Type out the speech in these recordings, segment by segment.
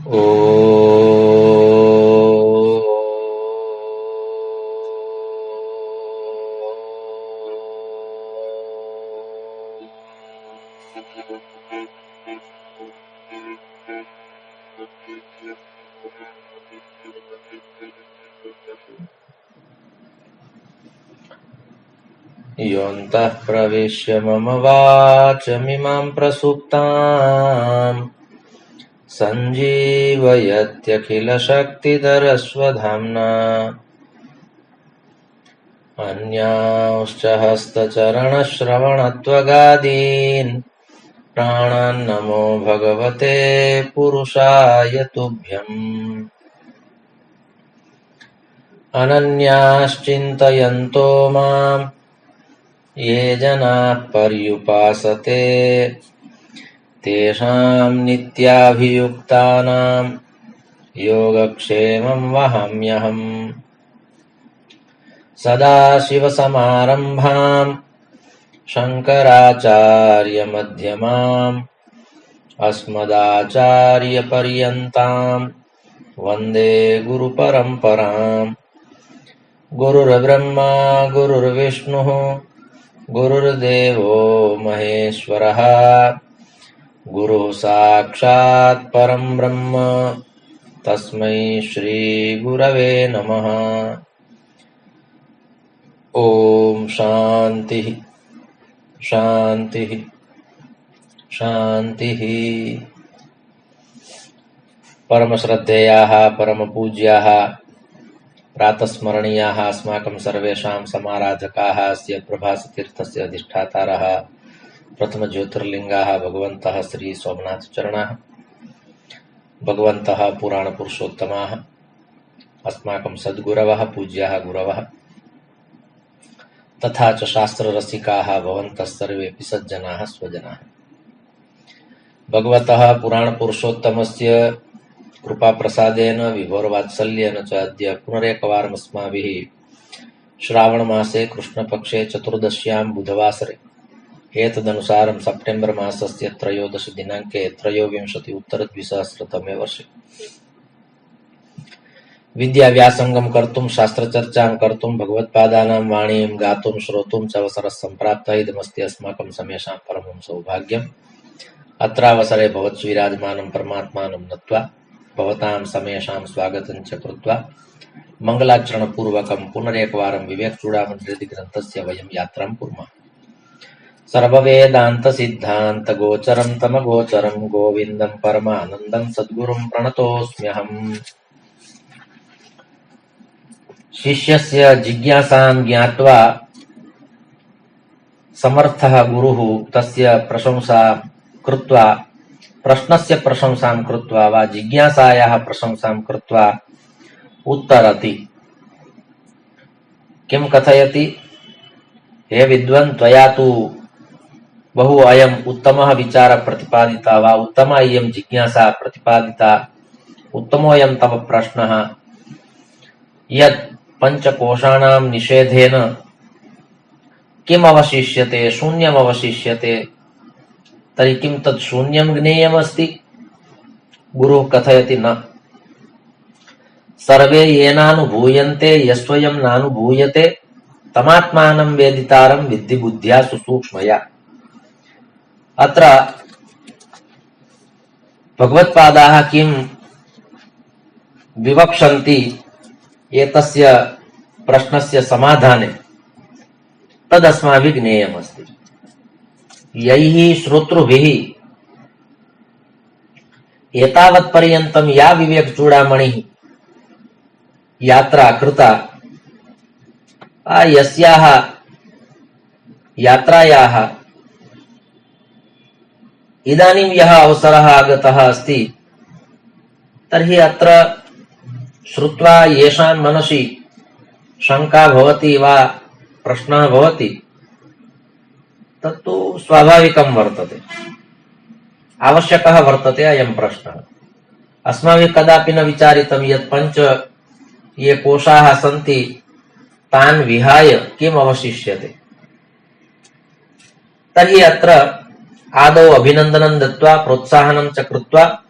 ओ योऽन्तः प्रविश्य मम वाचमिमां प्रसुप्ताम् सञ्जीवयत्यखिलशक्तिधरस्वधाम्ना अन्यांश्च हस्तचरणश्रवणत्वगादीन् प्राणान्नमो भगवते पुरुषाय तुभ्यम्। अनन्याश्चिन्तयन्तो माम् ये जनाः पर्युपासते तेषां नित्याभियुक्तानां योगक्षेमं वहाम्यहम्। सदाशिवसमारम्भाम् शङ्कराचार्यमध्यमाम् अस्मदाचार्यपर्यन्ताम् वन्दे गुरुपरम्पराम्। गुरुर्ब्रह्मा गुरुर्विष्णुः गुरुर्देवो महेश्वरः गुरुः साक्षात् परं ब्रह्म तस्मै श्री गुरवे नमः। ओम शांति शांति शांति। परम श्रद्धेयाः परम पूज्याः प्रातस्मरणीयाः अस्माकं सर्वेषां समाराधकाः अस्य प्रभासतीर्थस्य अधिष्ठातारः प्रथम ज्योतिर्लिंगाः भगवन्तः श्री सोमनाथ चरणाः भगवन्तः पुराण पुरुषोत्तमाः अस्माकं सद्गुरवः पूज्याः गुरवः तथा च शास्त्र रसिकाः भवन्तः सर्वेऽपि सज्जनाः स्वजनाः। भगवतः पुराण पुरुषोत्तमस्य कृपा प्रसादेन विभोरवात्सल्येन च अद्य पुनरेकवारम् अस्माभिः श्रावण मासे कृष्णपक्षे चतुर्दश्यां बुधवासरे एतदनुसारं सेप्टेम्बर मासस्य 13 दिनाङ्के 23 वर्षे विद्याव्यासङ्गं कर्तुं शास्त्रचर्चां कर्तुं भगवत्पादानां वाणीं गातुं श्रोतुं च अवसरः सम्प्राप्तः। इदमस्ति अस्माकं समेषां परमं सौभाग्यम्। अत्रावसरे भवत्विराजमानं परमात्मानं नत्वा भवतां समेषां स्वागतं च कृत्वा मङ्गलाचरणपूर्वकं पुनरेकवारं विवेकचूडामणिग्रन्थस्य वयं यात्रां कुर्मः। सर्ववेदान्तसिद्धान्तगोचरं तमगोचरं गोविन्दं परमानन्दं सद्गुरुं प्रणतोऽस्म्यहम्। शिष्यस्य जिज्ञासां ज्ञात्वा समर्थः गुरुः तस्य प्रशंसा कृत्वा प्रश्नस्य प्रशंसां कृत्वा वा जिज्ञासायाः प्रशंसां कृत्वा उत्तरति। किं कथयति? हे विद्वन्, त्वया तु बहु अयम् उत्तमः विचारः प्रतिपादितः वा उत्तमा इयं जिज्ञासा प्रतिपादिता, उत्तमोऽयं तव प्रश्नः। यत् पंचकोशानां निषेधेन किम् अवशिष्यते? शून्यम् अवशिष्यते। तर्हि किं तत् शून्यं ज्ञेयमस्ति? गुरुः कथयति न। सर्वे येनानुभूयन्ते यस्त्वयं नानुभूयते तमात्मानं वेदितारं विद्धि बुद्ध्या सुसूक्ष्मया। अत्र भगवत्पादाः किं विवक्षन्ति एतस्य प्रश्नस्य समाधाने तदस्माभिः ज्ञेयमस्ति। यैः श्रोतृभिः एतावत्पर्यन्तं या विवेकचूडामणिः यात्रा कृता, यस्याः यात्रायाः इदानीं यः अवसरः आगतः अस्ति, तर्हि अत्र श्रुत्वा येषां मनसि शंका भवति वा प्रश्नः भवति तत्तु स्वाभाविकं वर्तते, आवश्यकः वर्तते अयं प्रश्नः। अस्माभिः कदापि न विचारितं यत् पञ्च ये कोशाः सन्ति तान् विहाय किम् अवशिष्यते। तर्हि अत्र आदौ अभिनन्दनं दत्वा प्रोत्साहनं च कृत्वा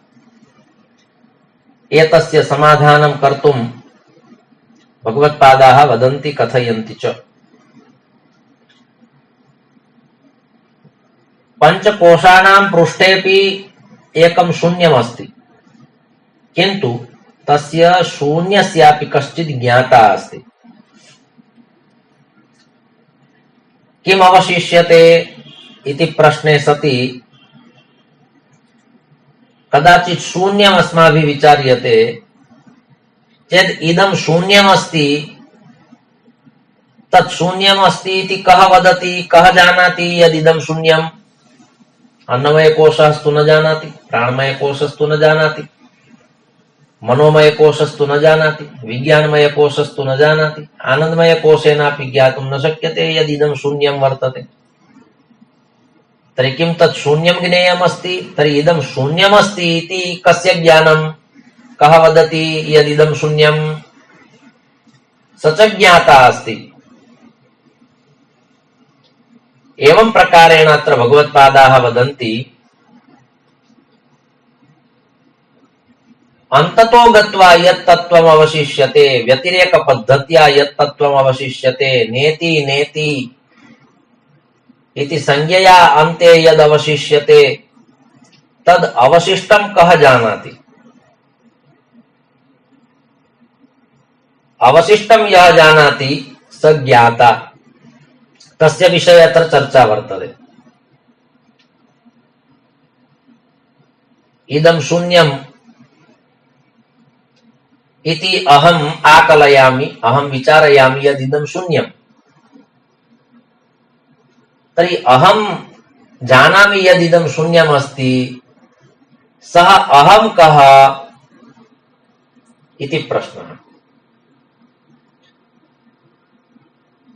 एतस्य समाधानं कर्तुं भगवत्पादाः वदन्ति कथयन्ति च। पंचकोशानां पृष्ठेपि एकं शून्यमस्ति, किन्तु तस्य शून्यस्यापि कश्चित् ज्ञाता अस्ति। किम् अवशिष्यते इति प्रश्ने सति कदाचित् शून्यम् अस्माभिः विचार्यते चेत् इदं शून्यमस्ति, तत् शून्यमस्ति इति कः वदति, कः जानाति यदिदं शून्यम्? अन्नमयकोशस्तु न जानाति, प्राणमयकोशस्तु न जानाति, मनोमयकोशस्तु न जानाति, विज्ञानमयकोशस्तु न जानाति, आनन्दमयकोशेनापि ज्ञातुं न शक्यते यदिदं शून्यं वर्तते। तर्हि किं तत् शून्यं ज्ञेयमस्ति? तर्हि इदं शून्यमस्ति इति कस्य ज्ञानं? कः वदति यदिदं शून्यं? स च ज्ञाता अस्ति। एवं प्रकारेण अत्र भगवत्पादाः वदन्ति अन्ततो गत्वा यत् तत्त्वम् अवशिष्यते, व्यतिरेक पद्धत्या यत् तत्त्वम् अवशिष्यते, नेति नेति इति संज्ञया अन्ते यद् अवशिष्यते तद् अवशिष्टं कः जानाति? अवशिष्टं यः जानाति स ज्ञाता। तस्य विषये अत्र चर्चा वर्तते। इदं शून्यम् इति अहम् आकलयामि, अहं विचारयामि यदिदं शून्यम्। तर्हि अहं जानामि यदिदं शून्यम् अस्ति, सः अहं कः इति प्रश्नः।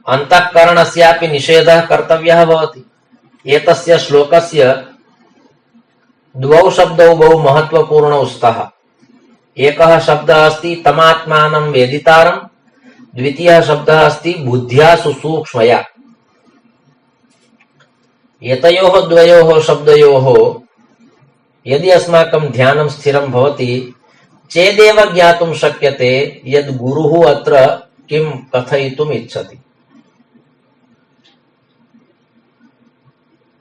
अंतःकरणस्यापि निषेधः कर्तव्यः भवति। एतस्य श्लोकस्य द्वौ शब्दौ बहु महत्वपूर्णौ स्तः। एकः शब्दः अस्ति तमात्मानं वेदितारं, द्वितीयः शब्दः अस्ति बुद्ध्या सुसूक्ष्मया। एतयोः द्वयोः शब्दयोः यदि अस्माकं ध्यानं स्थिरं भवति चेदेव ज्ञातुं शक्यते यद् गुरुः अत्र किं कथयितुम् इच्छति।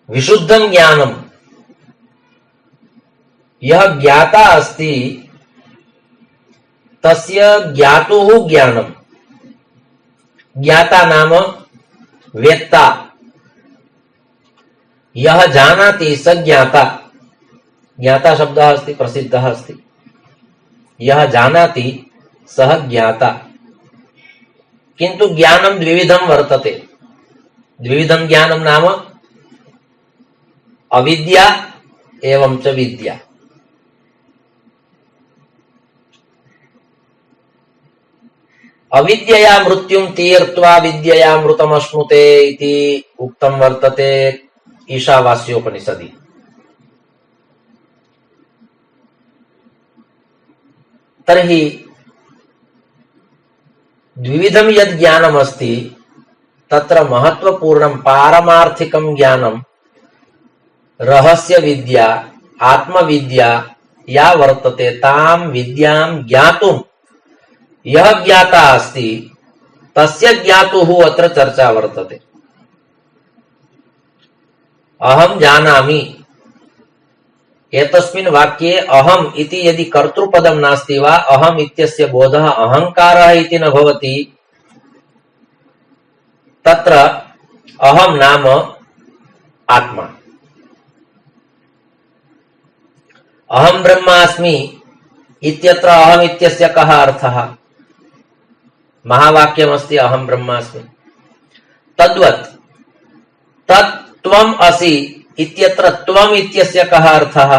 विशुद्धं ज्ञानं यः ज्ञाता अस्ति तस्य ज्ञातुः ज्ञानं। ज्ञाता नाम वेत्ता, यः जानाति स ज्ञाता। ज्ञाता शब्दः अस्ति प्रसिद्धः अस्ति। यः जानाति सः ज्ञाता। किन्तु ज्ञानं द्विविधं वर्तते। द्विविधं ज्ञानं नाम अविद्या एवं च विद्या। अविद्यया मृत्युं तीर्त्वा विद्यया मृतमश्नुते इति उक्तं वर्तते ईशावास्योपनिषदि। तर्हि द्विविधं यद् ज्ञानमस्ति तत्र महत्वपूर्णं पारमार्थिकं ज्ञानं रहस्य विद्या, आत्मविद्या या वर्तते तां विद्यां ज्ञातुं यः ज्ञाता अस्ति तस्य ज्ञातुः अत्र चर्चा वर्तते। अहं जानामि, एतस्मिन् वाक्ये अहम् इति यदि कर्तृपदं नास्ति वा अहम् इत्यस्य बोधः अहङ्कारः इति न भवति, तत्र अहं नाम आत्मा। अहं ब्रह्मास्मि इत्यत्र अहम् इत्यस्य कः अर्थः? महावाक्यमस्ति अहं ब्रह्मास्मि। तद्वत् तत् त्वम् असि इत्यत्र त्वम् इत्यस्य कः अर्थः?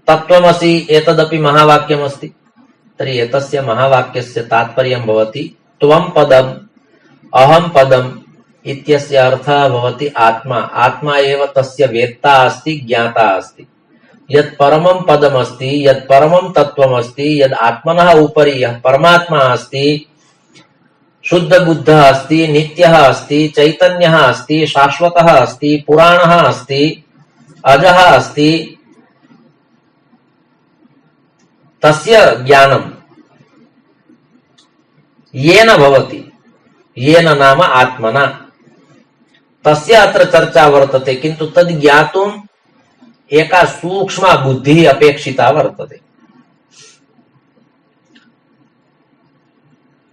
तत्त्वमसि एतदपि महावाक्यमस्ति। तर्हि एतस्य महावाक्यस्य तात्पर्यं भवति त्वं पदम् अहं पदम् इत्यस्य अर्थः भवति आत्मा। आत्मा एव तस्य वेत्ता अस्ति, ज्ञाता अस्ति। यत् परमं पदमस्ति, यत् परमं तत्त्वमस्ति, यद् आत्मनः उपरि यः परमात्मा अस्ति, शुद्ध बुद्धः अस्ति, नित्यः अस्ति, चैतन्यः अस्ति, शाश्वतः अस्ति, पुराणः अस्ति, अजः अस्ति, तस्य ज्ञानम येन भवति, येन नाम आत्मना, तस्य अत्र चर्चा वर्तते, किंतु तद ज्ञातुम एका सूक्ष्म बुद्धि अपेक्षिता वर्तते।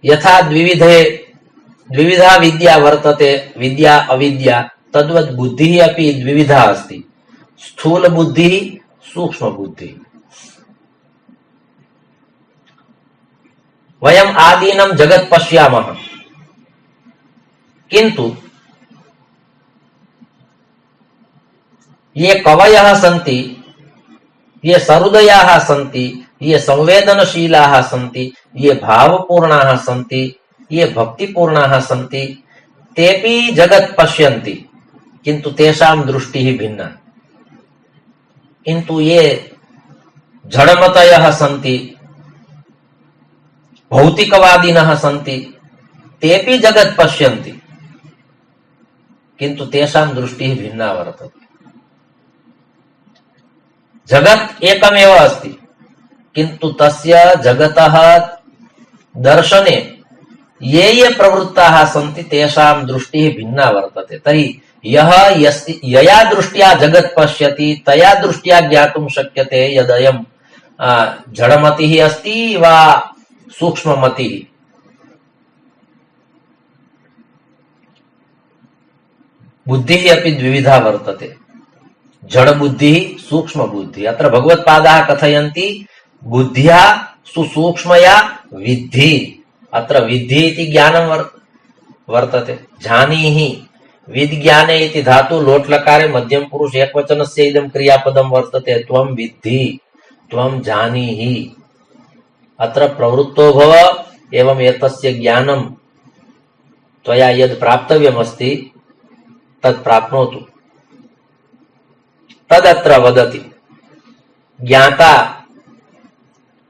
यथा द्विविधा विद्या वर्तते, विद्या अविद्या, तद्वत् बुद्धि अपि द्विविधा अस्ति, स्थूल बुद्धि, सूक्ष्म बुद्धि। वयम आदीनं जगत् पश्यामः, किंतु ये कवयः सन्ति, ये सहृदयाः सन्ति, ये संवेदनशीलाः सन्ति, ये भावपूर्णाः सन्ति, ये भक्तिपूर्णाः सन्ति, तेपि जगत् पश्यन्ति, किंतु तेषां दृष्टिः भिन्ना। किंतु ये जड़मतयः सन्ति, भौतिकवादिनः सन्ति, तेपि जगत् पश्यन्ति, किंतु तेषां दृष्टिः भिन्ना वर्तते। जगत् एकमेव अस्ति, किंतु तस्य जगतः दर्शने ये प्रवृत्ताः सन्ति तेषां दृष्टिः भिन्ना वर्तते। तर्हि यः यया दृष्ट्या जगत् पश्यति तया दृष्ट्या ज्ञातुं शक्यते यदयं जडमतिः अस्ति वा सूक्ष्ममतिः। बुद्धिः अपि द्विविधा वर्तते, जड़ बुद्धि, सूक्ष्म बुद्धि। अत्र भगवत्पादाः कथयन्ति बुद्ध्या सुसूक्ष्मया विद्धि। अत्र विद्धि इति ज्ञानं वर्तते, जानीहि। विज्ञाने इति धातु लोट्लकारे मध्यम पुरुष एकवचनस्य इदं क्रियापदं वर्तते, त्वं विद्धि, त्वं जानीहि। अत्र प्रवृत्तो भव एवं एतस्य ज्ञानं त्वया यद् प्राप्तव्यमस्ति तत् प्राप्नोतु। तदत्र वदति। ज्ञाता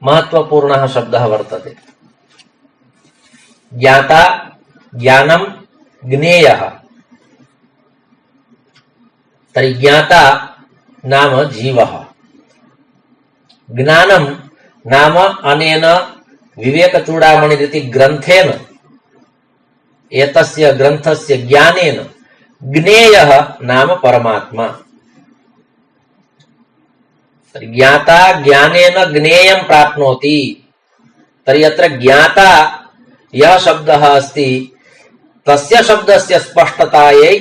महत्वपूर्णः शब्दः वर्तते। ज्ञाता ज्ञानं ज्ञेयः। तर्हि ज्ञाता नाम जीवः, ज्ञानं नाम अनेन विवेकचूडामणिरिति ग्रन्थेन, एतस्य ग्रन्थस्य ज्ञानेन ज्ञेयः नाम परमात्मा। ज्ञाता ज्ञानेन ज्ञेयं प्राप्नोति। तर्हि अत्र ज्ञाता यः शब्दः अस्ति तस्य शब्दस्य स्पष्टतायै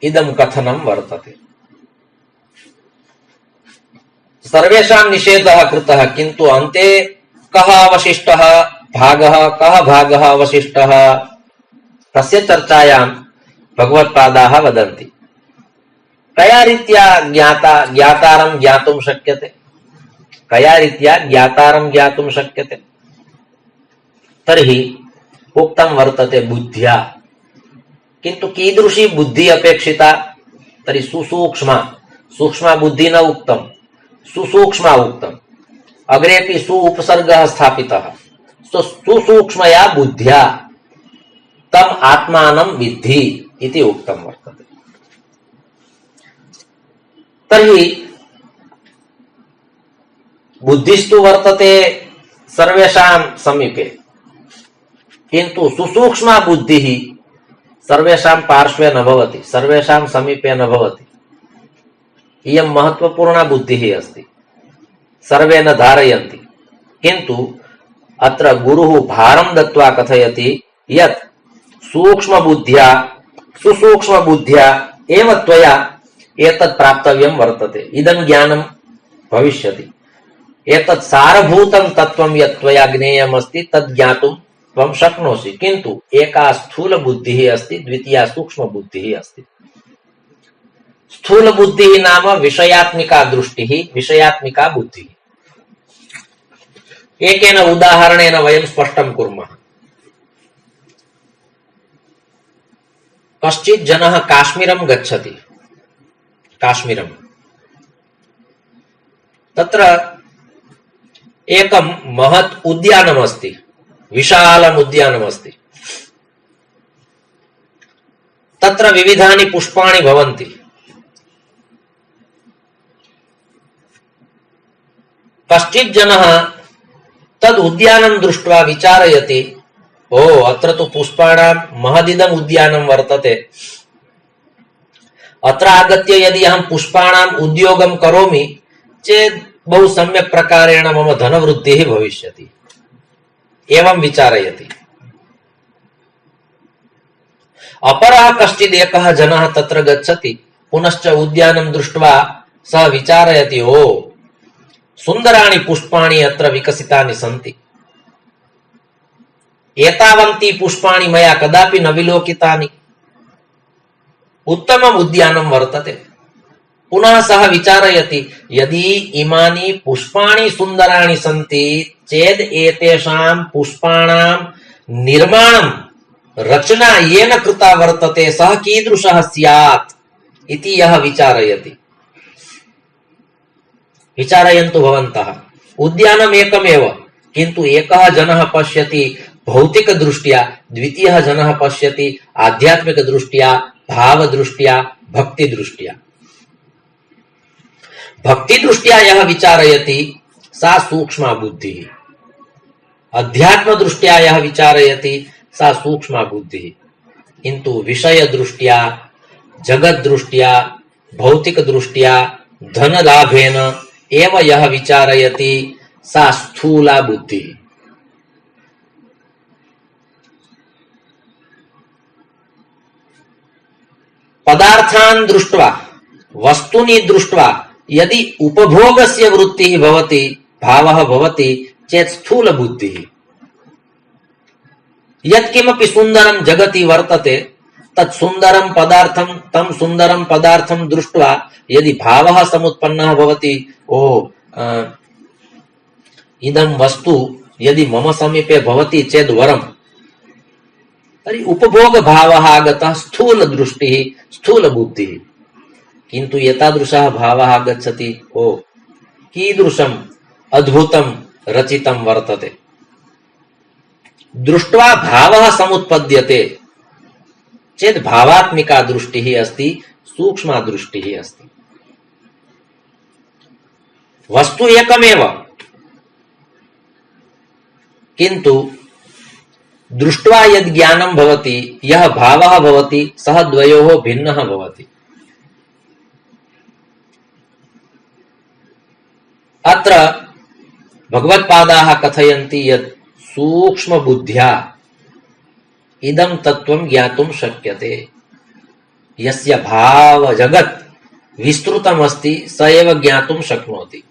इदं कथनं वर्तते। सर्वेषां निषेधः कृतः, किन्तु अन्ते कः अवशिष्टः भागः, कः भागः अवशिष्टः, तस्य चर्चायां भगवत्पादाः वदन्ति। कया रीत्या ज्ञातारं ज्ञातुं शक्यते, कया रीत्या ज्ञातारं ज्ञातुं शक्यते। तर्हि उक्तं वर्तते बुद्ध्या। किन्तु कीदृशी बुद्धि अपेक्षिता? तर्हि सुसूक्ष्मा। सूक्ष्मा बुद्धि न उक्तं, सुसूक्ष्मा उक्तम्। अग्रेपि सु उपसर्गः स्थापितः। सुसूक्ष्मया बुद्ध्या तम् आत्मानं विद्धि इति उक्तं वर्तते। तर्हि बुद्धिस्तु वर्तते सर्वेषां समीपे, किन्तु सुसूक्ष्मा बुद्धिः सर्वेषां पार्श्वे न भवति, सर्वेषां समीपे न भवति। इयं महत्वपूर्णा बुद्धिः अस्ति, सर्वे न धारयन्ति। किन्तु अत्र गुरुः भारं दत्त्वा कथयति यत् सूक्ष्मबुद्ध्या सुसूक्ष्मबुद्ध्या एव त्वया एतत् प्राप्तव्यं वर्तते, इदं ज्ञानं भविष्यति। एतत् सारभूतं तत्त्वं यत् त्वया ज्ञेयमस्ति तद् ज्ञातुं त्वं शक्नोषि। किन्तु एका स्थूल बुद्धिः अस्ति, द्वितीया सूक्ष्म बुद्धिः अस्ति। स्थूल बुद्धिः नाम विषयात्मिका दृष्टिः, विषयात्मिका बुद्धिः। एकेन उदाहरणेन वयं स्पष्टं कुर्मः। कश्चित् जनः काश्मीरं गच्छति, काश्मीरं, तत्र एकं महत् उद्यानमस्ति, विशालम् उद्यानमस्ति। तत्र विविधानि पुष्पाणि भवन्ति। कश्चित् जनः तद उद्यानं दृष्ट्वा विचारयति, ओ अत्र तु पुष्पाणां महदिदम् उद्यानं वर्तते, अत्र आगत्य यदि अहं पुष्पाणाम् उद्योगं करोमि चेत् बहु सम्यक् प्रकारेण मम धनवृद्धिः भविष्यति, एवं विचारयति। अपरः कश्चिदेकः जनः तत्र गच्छति, पुनश्च उद्यानं दृष्ट्वा सः विचारयति, ओ सुन्दराणि पुष्पाणि अत्र विकसितानि सन्ति, एतावन्ति पुष्पाणि मया कदापि न विलोकितानि, उत्तमम् उद्यानं वर्तते। पुनः सः विचारयति, यदि इमानि पुष्पाणि सुन्दराणि सन्ति चेद् एतेषां पुष्पाणां निर्माणं रचना येन कृता वर्तते सः कीदृशः स्यात् इति यः विचारयति। विचारयन्तु भवन्तः, उद्यानम् एकमेव, किन्तु एकः जनः पश्यति भौतिक दृष्ट्या, द्वितीयः जनः पश्यति आध्यात्मिक दृष्ट्या, भाव दृष्ट्या, भक्ति दृष्ट्या। भक्ति दृष्ट्या यः विचारयति सा सूक्ष्मा बुद्धिः, अध्यात्म दृष्ट्या यः विचारयति सा सूक्ष्मा बुद्धिः, किन्तु विषय दृष्ट्या, जगत दृष्ट्या, भौतिक दृष्ट्या, धन लाभेन एव यः विचारयति सा स्थूला बुद्धिः। पदार्थान् दृष्ट्वा, वस्तूनि दृष्ट्वा यदि उपभोगस्य वृत्तिः भवति, भावः भवति चेत् स्थूल बुद्धिः। यत्किमपि सुन्दरं जगति वर्तते तत् सुन्दरं पदार्थं, तं सुन्दरं पदार्थं दृष्ट्वा यदि भावः समुत्पन्नः भवति, ओ इदं वस्तु यदि मम समीपे भवति चेत् वरं, तर्हि उपभोग भावः आगतः, स्थूल दृष्टिः, स्थूल बुद्धिः। किन्तु एतादृशः भावः आगच्छति, ओ कीदृशम् अद्भुतं रचितं वर्तते, दृष्ट्वा भावः समुत्पद्यते चेत् भावात्मिका दृष्टिः अस्ति, सूक्ष्मा दृष्टिः अस्ति। वस्तु एकमेव, किन्तु दृष्ट्वा यद् ज्ञानं भवति, यः भावः भवति सः द्वयोः भिन्नः भवति। अत्र भगवत्पादाः कथयन्ति यत् सूक्ष्म बुद्ध्या इदं तत्त्वं ज्ञातुं शक्यते। यस्य भाव जगत् विस्तृतम् अस्ति स एव ज्ञातुं शक्नोति।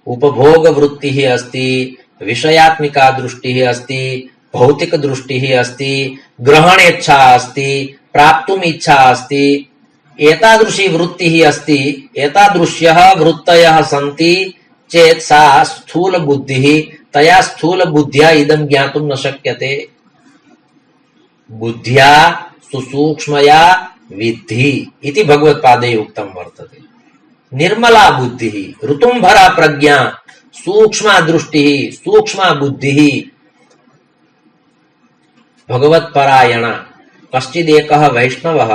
उपभोग वृत्तिः अस्ति, विषयात्मिका दृष्टिः अस्ति, भौतिक दृष्टिः अस्ति, ग्रहणेच्छा अस्ति, प्राप्तुम् इच्छा अस्ति, एतादृशी वृत्तिः अस्ति, एतादृश्यः वृत्तयः सन्ति चेत् सा स्थूल बुद्धिः, तया स्थूल बुद्ध्या इदं ज्ञातुं न शक्यते। बुद्ध्या सुसूक्ष्मया विद्धि इति भगवत्पादे उक्तं वर्तते। निर्मला बुद्धिः, ऋतुम्भरा प्रज्ञा, सूक्ष्मा दृष्टिः, सूक्ष्मा बुद्धिः, भगवत्परायणा। कश्चिदेकः वैष्णवः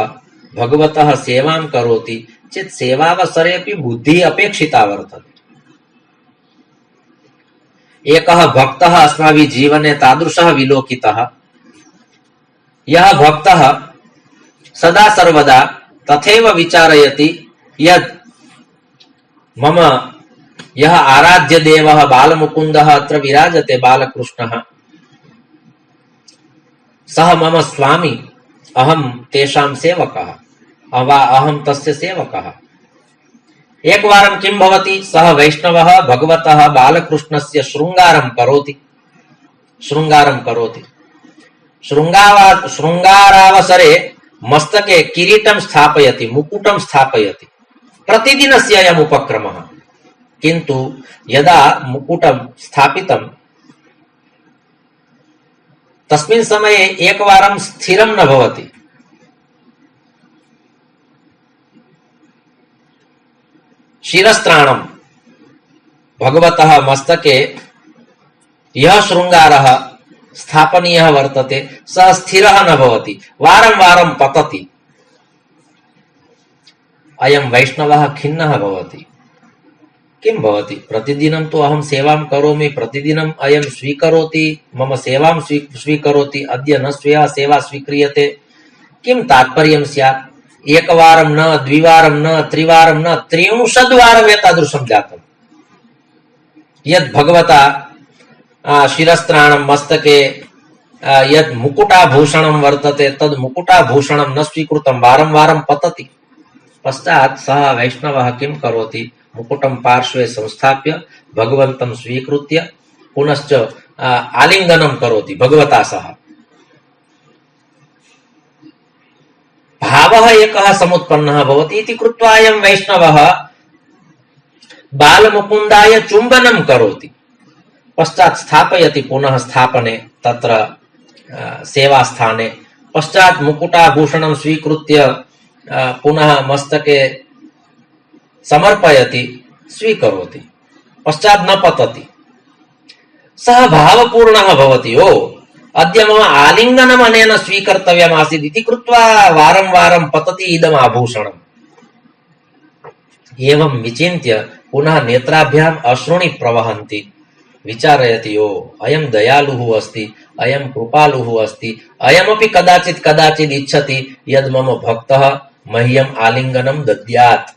भगवतः सेवां करोति चेत् सेवावसरे अपि बुद्धिः अपेक्षिता वर्तते। एकः भक्तः अस्माभिः जीवने तादृशः विलोकितः, यः भक्तः सदा सर्वदा तथैव विचारयति यत् मम यः आराध्य देवः बालमुकुन्दः अत्र विराजते, बालकृष्णः, सः मम स्वामी, अहं तेषां सेवकः, अहं तस्य सेवकः। एकवारं किं भवति, सः वैष्णवः भगवतः बालकृष्णस्य शृङ्गारं करोति। शृङ्गारावसरे मस्तके किरीटं स्थापयति, मुकुटं स्थापयति। प्रतिदिनस्य अयम् उपक्रमः। किन्तु यदा मुकुटं स्थापितं तस्मिन् समये एकवारं स्थिरं न भवति। शिरस्त्राणं, भगवतः मस्तके यः शृङ्गारः स्थापनीयः वर्तते सः स्थिरः न भवति, वारं वारं पतति। अयं वैष्णवः खिन्नः भवति। किं भवति? प्रतिदिनं तु अहं सेवां करोमि, प्रतिदिनम् अयं स्वीकरोति, मम सेवां स्वीकरोति, अद्य न सेवा स्वीक्रियते, किं तात्पर्यं स्यात्? एकवारं न, द्विवारं न, त्रिवारं न, 63 वारम् एतादृशं जातम्। यद् भगवता शिरस्त्राणं मस्तके यद् मुकुटाभूषणं वर्तते तद् मुकुटाभूषणं न स्वीकृतं, वारं वारं पतति। पश्चात् सः वैष्णवः किं करोति? मुकुटं पार्श्वे संस्थाप्य भगवन्तं स्वीकृत्य पुनश्च आलिङ्गनं करोति भगवता सह। भावः एकः समुत्पन्नः भवति इति कृत्वा अयं वैष्णवः बालमुकुन्दाय चुम्बनं करोति, पश्चात् स्थापयति पुनः स्थापने तत्र सेवास्थाने, पश्चात् मुकुटाभूषणं स्वीकृत्य पुनः मस्तके समर्पयति, स्वीकरोति, पश्चात् न पतति। सः भावपूर्णः भवति। ओ अद्य मम आलिङ्गनम् अनेन स्वीकर्तव्यमासीत् इति कृत्वा वारं वारं पतति इदम् आभूषणम्। एवं विचिन्त्य पुनः नेत्राभ्याम् अश्रूणि प्रवहन्ति। विचारयति, ओ अयं दयालुः अस्ति, अयं कृपालुः अस्ति, अयमपि कदाचित् कदाचित् इच्छति यद् मम भक्तः मह्यम् आलिङ्गनं दद्यात्।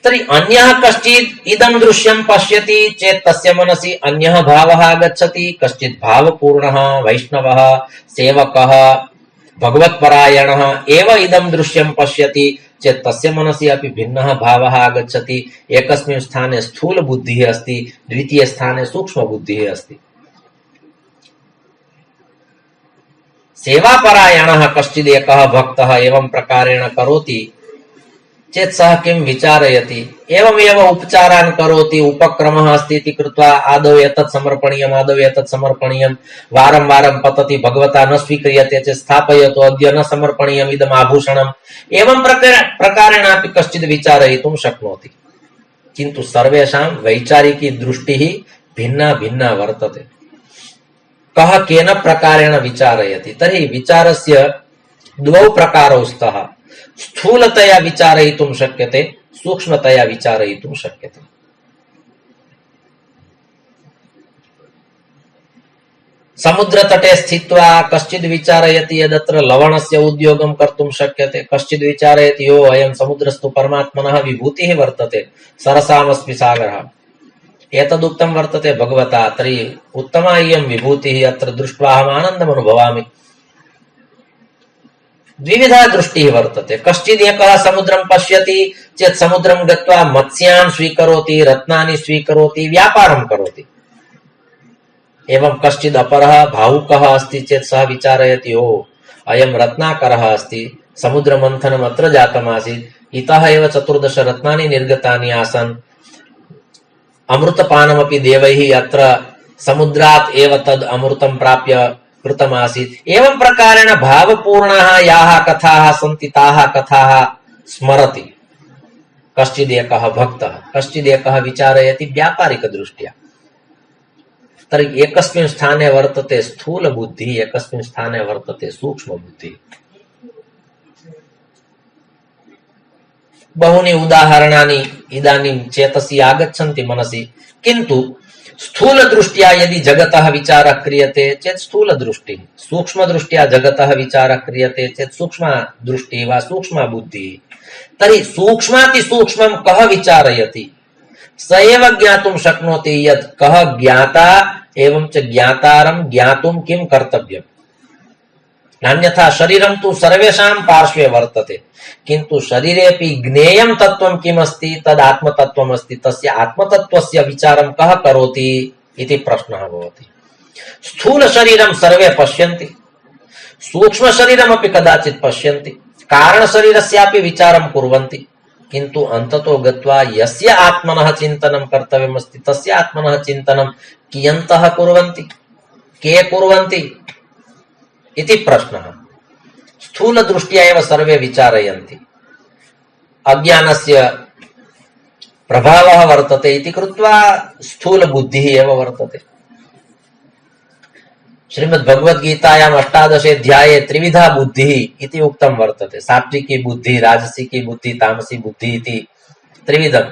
तर्हि अन्यः कश्चित् इदं दृश्यं पश्यति चेत् तस्य मनसि अन्यः भावः आगच्छति। कश्चित् भावपूर्णः वैष्णवः सेवकः भगवत्परायणः एव इदं दृश्यं पश्यति चेत् तस्य मनसि अपि भिन्नः भावः आगच्छति। एकस्मिन् स्थाने स्थूल बुद्धिः अस्ति, द्वितीये स्थाने सूक्ष्म बुद्धिः अस्ति। सेवापरायणः कश्चित् एकः भक्तः एवं प्रकारेण करोति चेत् सः किं विचारयति? एवमेव उपचारान् करोति, उपक्रमः अस्ति इति कृत्वा आदौ एतत् समर्पणीयम्, आदौ एतत् समर्पणीयम्, वारं वारं पतति, भगवता न स्वीक्रियते चेत् स्थापयतु, अद्य न समर्पणीयम् इदम् आभूषणम्। एवं प्रकारेणापि कश्चित् विचारयितुं शक्नोति, किन्तु सर्वेषां वैचारिकी दृष्टिः भिन्ना भिन्ना वर्तते। कः केन प्रकारेण विचारयति? तर्हि विचारस्य द्वौ प्रकारौ स्तः। स्थूलतया विचारयितुं शक्यते, सूक्ष्मतया विचारयितुं शक्यते। समुद्रतटे स्थित्वा कश्चित् विचारयति यदत्र लवणस्य उद्योगं कर्तुं शक्यते, कश्चित् विचारयति यो अयं समुद्रस्तु परमात्मनः विभूतिः वर्तते, सरसामस्मि सागरः, एतदुक्तं वर्तते भगवता, तर्हि उत्तमा इयं विभूतिः, अत्र दृष्ट्वा अहम् आनन्दम् अनुभवामि। द्विविधा दृष्टिः वर्तते। कश्चित् एकः समुद्रं पश्यति चेत् समुद्रं गत्वा मत्स्यान् स्वीकरोति, रत्नानि स्वीकरोति, व्यापारं करोति। एवं कश्चित् अपरः भावुकः अस्ति चेत् सः विचारयति, ओ अयं रत्नाकरः अस्ति, समुद्रमन्थनम् अत्र जातमासीत्, इतः एव 14 रत्नानि निर्गतानि आसन्, अमृतपानमपि देवैः अत्र समुद्रात् एव तद् अमृतं प्राप्य कृतमासीत्। एवं प्रकारेण भावपूर्णाः याः कथाः सन्ति ताः कथाः स्मरति कश्चित् एकः भक्तः, कश्चित् एकः विचारयति व्यापारिकदृष्ट्या। तर्हि एकस्मिन् स्थाने वर्तते स्थूल बुद्धिः, एकस्मिन् स्थाने वर्तते सूक्ष्म बुद्धिः। बहूनि उदाहरणानि इदानीं चेतसि आगच्छन्ति मनसि, किन्तु स्थूल दृष्ट्या यदि जगतः विचारः क्रियते चेत् स्थूल दृष्टिः, सूक्ष्म दृष्ट्या जगतः विचारः क्रियते चेत् सूक्ष्म दृष्टिः वा सूक्ष्म बुद्धिः। तर्हि सूक्ष्मातिसूक्ष्मं कः विचारयति स एव ज्ञातुं शक्नोति यत् कः ज्ञाता एवं च ज्ञातारं ज्ञातुं किं कर्तव्यम्। नान्यथा शरीरं तु सर्वेषां पार्श्वे वर्तते, किन्तु शरीरेऽपि ज्ञेयं तत्त्वं किमस्ति तद् आत्मतत्त्वम् अस्ति। तस्य आत्मतत्त्वस्य विचारं कः करोति इति प्रश्नः भवति। स्थूल शरीरं सर्वे पश्यन्ति, सूक्ष्म शरीरमपि कदाचित् पश्यन्ति, कारणशरीरस्यापि विचारं कुर्वन्ति, किन्तु अन्ततो गत्वा यस्य आत्मनः चिन्तनं कर्तव्यमस्ति तस्य आत्मनः चिन्तनं कियन्तः कुर्वन्ति, के कुर्वन्ति इति प्रश्नः। स्थूल दृष्ट्या एव सर्वे विचारयन्ति, अज्ञानस्य प्रभावः वर्तते इति कृत्वा स्थूल बुद्धिः एव वर्तते। श्रीमद्भगवद्गीतायाम् 18 अध्याये त्रिविधा बुद्धिः इति उक्तं वर्तते। सात्विकी बुद्धिः, राजसिकी बुद्धिः, तामसी बुद्धिः इति त्रिविधं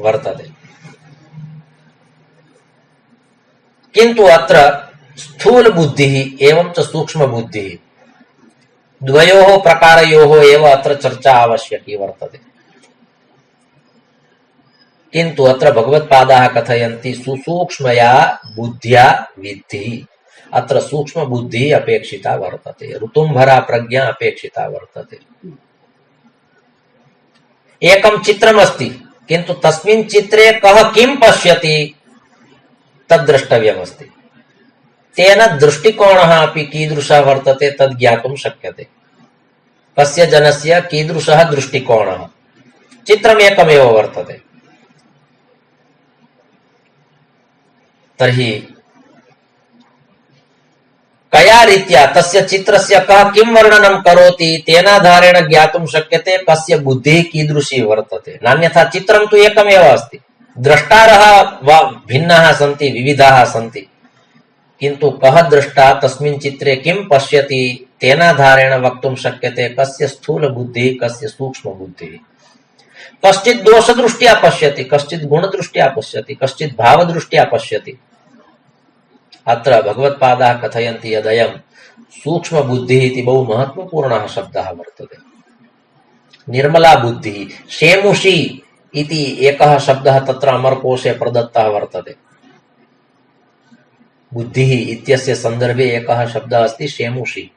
वर्तते। किन्तु अत्र स्थूल बुद्धिः एवं च सूक्ष्म बुद्धिः द्वयोः प्रकारयोः एव अत्र चर्चा आवश्यकी वर्तते। किन्तु अत्र भगवत्पादाः कथयन्ति सुसूक्ष्मया बुद्ध्या विद्धि। अत्र सूक्ष्म बुद्धिः अपेक्षिता वर्तते, ऋतुम्भरा प्रज्ञा अपेक्षिता वर्तते। एकं चित्रमस्ति, किन्तु तस्मिन् चित्रे कः किं पश्यति तद् द्रष्टव्यमस्ति। तेन दृष्टिकोणः अपि कीदृशः वर्तते तद् ज्ञातुं शक्यते। कस्य जनस्य कीदृशः दृष्टिकोणः, चित्रमेकमेव वर्तते। तर्हि कया रीत्या तस्य चित्रस्य कः किं वर्णनं करोति तेनाधारेण ज्ञातुं शक्यते कस्य बुद्धिः कीदृशी वर्तते। नान्यथा चित्रं तु एकमेव अस्ति, द्रष्टारः वा भिन्नाः सन्ति, विविधाः सन्ति, किन्तु कः द्रष्टा तस्मिन् चित्रे किं पश्यति तेनाधारेण वक्तुं शक्यते कस्य स्थूल बुद्धिः कस्य सूक्ष्म बुद्धिः। कश्चित् दोषदृष्ट्या पश्यति, कश्चित् गुणदृष्ट्या पश्यति, कश्चित् भावदृष्ट्या पश्यति। अत्र भगवत्पादाः कथयन्ति यदयं सूक्ष्म बुद्धिः इति बहु महत्वपूर्णः शब्दः वर्तते। निर्मला बुद्धिः, शेमुषी इति एकः शब्दः तत्र अमरकोशे प्रदत्तः वर्तते। बुद्धिः इत्यस्य सन्दर्भे एकः शब्दः अस्ति शेमुषी।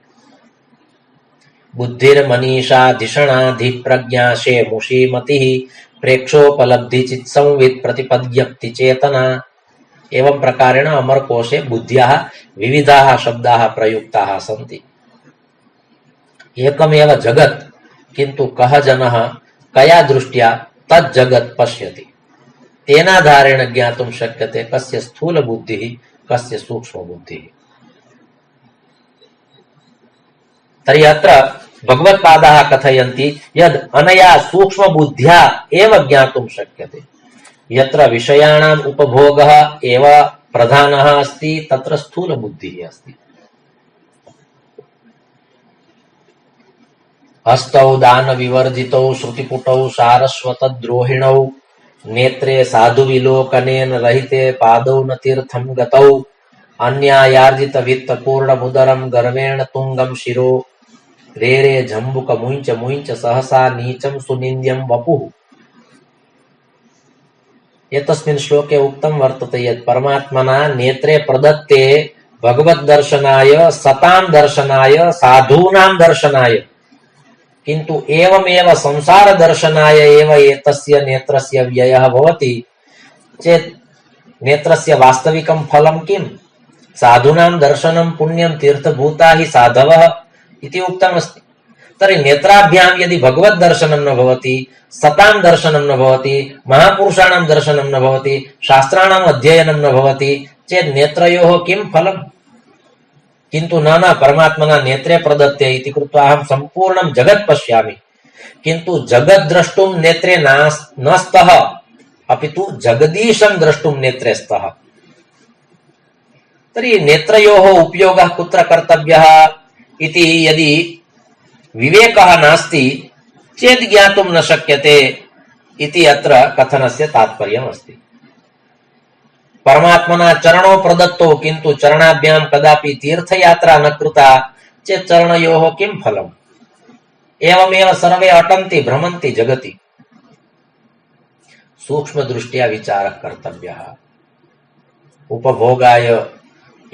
बुद्धिर्मनीषा धिषणा धिप्रज्ञा शेमुषी मतिः प्रेक्षोपलब्धि चित्संवित् प्रतिपद्यक्ति चेतना। एवं प्रकारेण अमरकोशे बुद्ध्याः विविधाः शब्दाः प्रयुक्ताः सन्ति। एकमेव जगत्, किन्तु कः जनः कया दृष्ट्या तत् जगत् पश्यति तेनाधारेण ज्ञातुं शक्यते कस्य स्थूल बुद्धिः कस्य सूक्ष्म बुद्धिः। तर्हि अत्र भगवत्पादाः कथयन्ति यद् अनया सूक्ष्म बुद्ध्या एव ज्ञातुं शक्यते। यत्र विषयाणाम् उपभोगः एव प्रधानः अस्ति तत्र स्थूल बुद्धिः अस्ति। हस्तौ दान विवर्जितौ श्रुतिपुटौ सारस्वतद्रोहिणौ नेत्रे साधु विलोकनेन रहिते पादौ न तीर्थं गतौ अन्यायार्जित वित्त पूर्णमुदरं गर्वेण तुंगं शिरो रेरे झम्बुक मुञ्च मुञ्च सहसा नीचं सुनिन्द्यं वपुः। एतस्मिन् श्लोके उक्तं वर्तते यत् परमात्मना नेत्रे प्रदत्ते भगवद्दर्शनाय सतां दर्शनाय साधूनां दर्शनाय, किन्तु एवमेव संसार दर्शनाय एव एतस्य नेत्रस्य व्ययः भवति चेत् नेत्रस्य वास्तविकं फलं किम्? साधूनां दर्शनं पुण्यं तीर्थभूता हि साधवः इति उक्तमस्ति। तर्हि नेत्राभ्यां यदि भगवद् दर्शनं न भवति, सतां दर्शनं न भवति, महापुरुषाणां दर्शनं न भवति, शास्त्राणाम् अध्ययनं न भवति चेत् नेत्रयोः किं फलम्? किन्तु न परमात्मना नेत्रे प्रदत्ते इति कृत्वा अहं सम्पूर्णं जगत् पश्यामि, किन्तु जगत् द्रष्टुं नेत्रे न स्तः, अपितु जगदीशं द्रष्टुं नेत्रे स्तः। तर्हि नेत्रयोः उपयोगः कुत्र कर्तव्यः इति यदि विवेकः नास्ति चेत् ज्ञातुं न शक्यते इति अत्र कथनस्य तात्पर्यम् अस्ति। परमात्मना चरणौ प्रदत्तौ, किन्तु चरणाभ्यां कदापि तीर्थयात्रा न कृता चेत् चरणयोः किं फलम्? एवमेव सर्वे अटन्ति भ्रमन्ति जगति। सूक्ष्मदृष्ट्या विचारः कर्तव्यः। उपभोगाय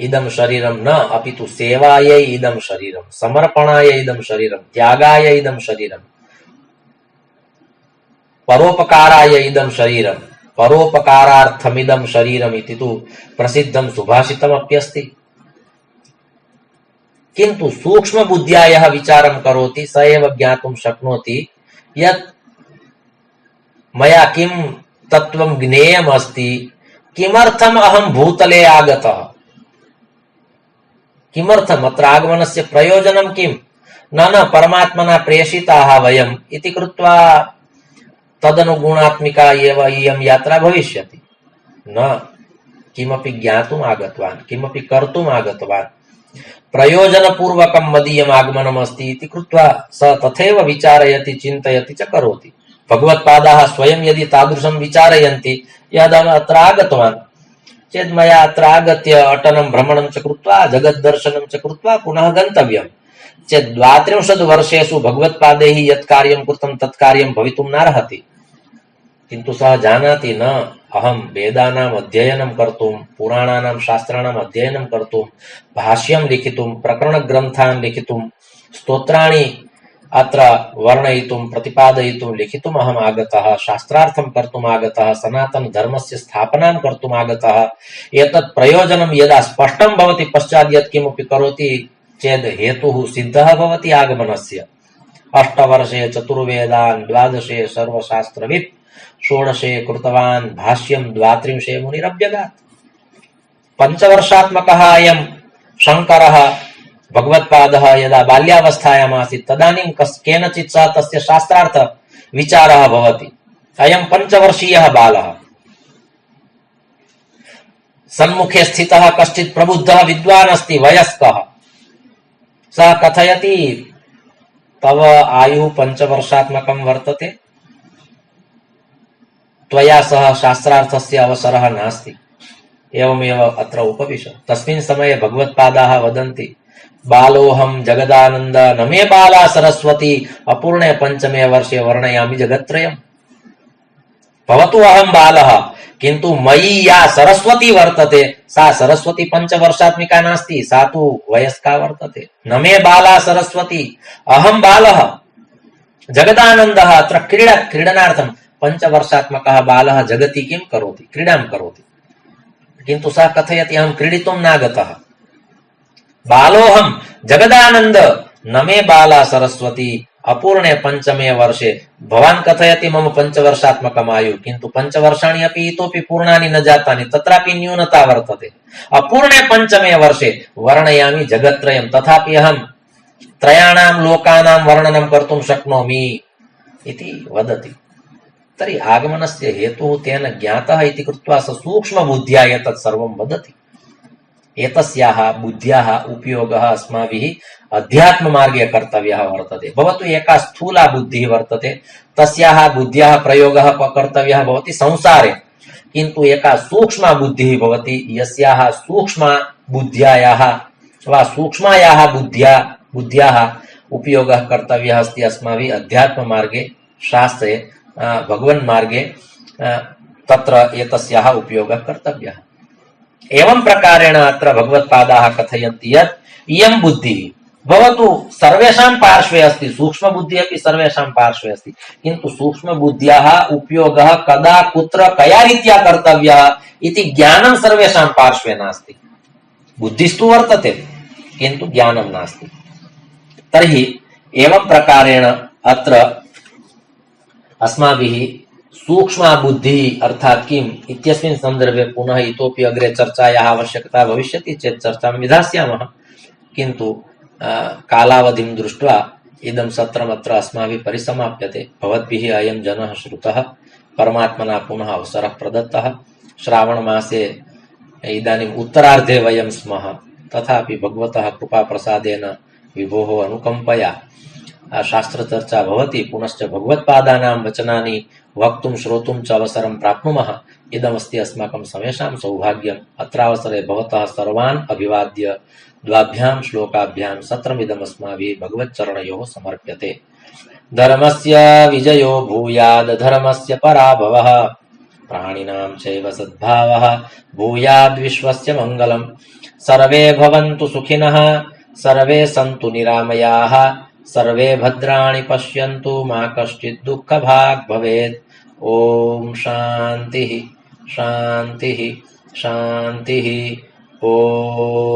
इदं शरीरं न, अपितु सेवायै इदं शरीरं, समर्पणाय इदं शरीरं, त्यागाय इदं शरीरं, परोपकाराय इदं शरीरं, परोपकारार्थमिदं शरीरम् इति तु प्रसिद्धं सुभाषितमप्यस्ति। किन्तु सूक्ष्म बुद्ध्या यः विचारं करोति स एव ज्ञातुं शक्नोति यत् मया किं तत्त्वं ज्ञेयमस्ति, किमर्थम् अहं भूतले आगतः, किमर्थम् अत्र आगमनस्य प्रयोजनं किम्? न परमात्मना प्रेषिताः वयम् इति कृत्वा तदनुगुणात्मिका एव इयं यात्रा भविष्यति। न, किमपि ज्ञातुम् आगतवान्, किमपि कर्तुम् आगतवान्, प्रयोजनपूर्वकं मदीयम् आगमनमस्ति इति कृत्वा स तथैव विचारयति चिन्तयति च करोति। भगवत्पादाः स्वयं यदि तादृशं विचारयन्ति यदहम् अत्र आगतवान् चेत् मया अत्र आगत्य अटनं भ्रमणं च कृत्वा जगद्दर्शनं च कृत्वा पुनः गन्तव्यं चेत् 32 वर्षेषु भगवत्पादैः यत् कार्यं कृतं तत् कार्यं भवितुं नार्हति। किन्तु सः जानाति न अहं वेदानाम् अध्ययनं कर्तुं पुराणानां शास्त्राणाम् अध्ययनं कर्तुं भाष्यं लिखितुं प्रकरणग्रन्थान् लिखितुं स्तोत्राणि अत्र वर्णयितुं प्रतिपादयितुं लिखितुम् अहम् आगतः, शास्त्रार्थं कर्तुम् आगतः, सनातनधर्मस्य स्थापनां कर्तुम् आगतः। एतत् प्रयोजनं यदा स्पष्टं भवति पश्चात् यत् किमपि करोति चेत् हेतुः सिद्धः भवति आगमनस्य। 8 वर्षे चतुर्वेदान्, 12 सर्वशास्त्रवित्, 16 कृतवान् भाष्यं, 32 मुनिरभ्यगात्। 5 वर्षात्मकः अयं शङ्करः भगवत्पादः यदा बाल्यावस्थायाम् आसीत् तदानीं केनचित् सह तस्य शास्त्रार्थ विचारः भवति। अयं 5 वर्षीयः बालः, सन्मुखे स्थितः कश्चित् प्रबुद्धः विद्वान् अस्ति, वयस्कः। सः कथयति तव आयुः 5 वर्षात्मकं वर्तते, त्वया सह शास्त्रार्थस्य अवसरः नास्ति, एवमेव अत्र उपविश। तस्मिन् समये भगवत्पादाः वदन्ति बालोऽहं जगदानन्द न मे बाला सरस्वती अपूर्णे 5मे वर्षे वर्णयामि जगत्त्रयम्। भवतु अहं बालः किन्तु मयि या सरस्वती वर्तते सा सरस्वती 5 वर्षात्मिका नास्ति, सा तु वयस्का वर्तते। न मे बाला सरस्वती, अहं बालः। जगदानन्दः अत्र क्रीडनार्थं 5 वर्षात्मकः बालः जगति किं करोति, क्रीडां करोति। किन्तु सः कथयति अहं क्रीडितुं नागतः। बालोऽहं जगदानन्द न मे बाला सरस्वती अपूर्णे 5मे वर्षे। भवान् कथयति मम 5 वर्षात्मकम् आयु, किन्तु 5 वर्षाणि अपि इतोपि पूर्णानि न जातानि, तत्रापि न्यूनता वर्तते। अपूर्णे 5मे वर्षे वर्णयामि जगत्त्रयम्, तथापि अहं त्रयाणां लोकानां वर्णनं कर्तुं शक्नोमि इति वदति। तर्हि आगमनस्य हेतुः तेन ज्ञातः इति कृत्वा स सूक्ष्मबुद्ध्या एतत् सर्वं वदति। एतस्याः बुद्ध्याः उपयोगः अस्माभिः अध्यात्ममार्गे कर्तव्यः वर्तते। भवतु एका स्थूला बुद्धिः वर्तते, तस्याः बुद्ध्याः प्रयोगः कर्तव्यः भवति संसारे, किन्तु एका सूक्ष्मा बुद्धिः भवति यस्याः सूक्ष्मा बुद्ध्यायाः वा सूक्ष्मायाः बुद्ध्याः उपयोगः कर्तव्यः अस्ति अस्माभिः अध्यात्ममार्गे, शास्त्रे, भगवन्मार्गे, तत्र एतस्याः उपयोगः कर्तव्यः। एवं प्रकारेण अत्र भगवत्पादाः कथयन्ति यत् इयं बुद्धिः भवतु सर्वेषां पार्श्वे अस्ति, सूक्ष्मबुद्धिः अपि सर्वेषां पार्श्वे अस्ति, किन्तु सूक्ष्मबुद्ध्याः उपयोगः कदा कुत्र कया रीत्या कर्तव्यः इति ज्ञानं सर्वेषां पार्श्वे नास्ति। बुद्धिस्तु वर्तते किन्तु ज्ञानं नास्ति। तर्हि एवं प्रकारेण अत्र अस्माभिः सूक्ष्मा बुद्धिः अर्थात् किम् इत्यस्मिन् सन्दर्भे पुनः इतोपि अग्रे चर्चायाः आवश्यकता भविष्यति चेत् चर्चां विधास्यामः, किन्तु कालावधिं दृष्ट्वा इदं सत्रमत्र अस्माभिः परिसमाप्यते। भवद्भिः अयं जनः श्रुतः, परमात्मना पुनः अवसरः प्रदत्तः। श्रावणमासे इदानीम् उत्तरार्धे वयं स्मः, तथापि भगवतः कृपाप्रसादेन विभोः अनुकम्पया शास्त्रचर्चा भवति, पुनश्च भगवत्पादानां वचनानि वक्तुं श्रोतुं च अवसरं प्राप्नुमः। इदमस्ति अस्माकं समेषां सौभाग्यम्। अत्रावसरे भवतः सर्वान् अभिवाद्य 2 श्लोकाभ्यां सत्रमिदमस्माभिः भगवच्चरणयोः समर्प्यते। धर्मस्य विजयो भूयाद् धर्मस्य पराभवः, प्राणिनां चैव सद्भावः भूयाद् विश्वस्य मङ्गलम्। सर्वे भवन्तु सुखिनः, सर्वे सन्तु निरामयाः, सर्वे भद्राणि पश्यन्तु, मा कश्चित् दुःखभाग् भवेत्। ओम शान्तिः शान्तिः शान्तिः। ओम।